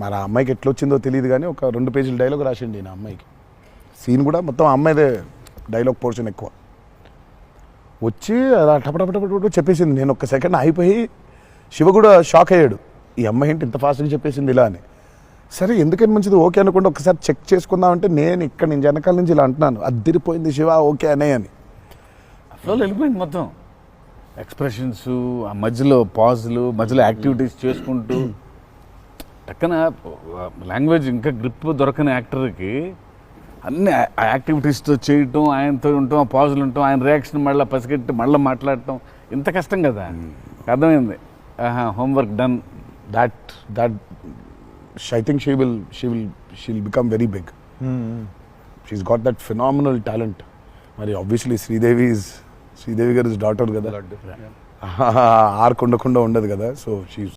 మరి ఆ అమ్మాయికి ఎట్లా వచ్చిందో తెలియదు కానీ ఒక 2 పేజీల డైలాగ్ రాసిండి నా అమ్మాయికి. సీన్ కూడా మొత్తం ఆ అమ్మాయిదే డైలాగ్ పోర్షన్ ఎక్కువ. వచ్చి అలా టపటపటపట చెప్పేసింది. నేను ఒక్క సెకండ్ అయిపోయి శివ కూడా షాక్ అయ్యాడు, ఈ అమ్మాయి ఏంటి ఇంత ఫాస్ట్గా చెప్పేసింది ఇలా అని. సరే ఎందుకని మంచిది ఓకే అనుకుంటే ఒకసారి చెక్ చేసుకుందామంటే నేను వెనకాల నుంచి ఇలా అంటున్నాను, అద్దిరిపోయింది శివ ఓకే అనే అని. ఫ్లోలో వెళ్ళిపోయింది మొత్తం. ఎక్స్ప్రెషన్స్, ఆ మధ్యలో పాజులు, మధ్యలో యాక్టివిటీస్ చేసుకుంటూ టక్కన లాంగ్వేజ్ ఇంకా గ్రిప్ దొరకని యాక్టర్కి అన్ని ఆ యాక్టివిటీస్తో చేయటం, ఆయనతో ఉండటం, ఆ పాజులు ఉండటం, ఆయన రియాక్షన్ మళ్ళీ పసిగట్టి మళ్ళీ మాట్లాడటం ఇంత కష్టం కదా. అర్థమైంది. Homework done. That I think she'll become very big. She's got that phenomenal talent. మరి obviously శ్రీదేవి గారి డాటర్ కదా, ఆర్క్ ఉండకుండా ఉండదు కదా. So she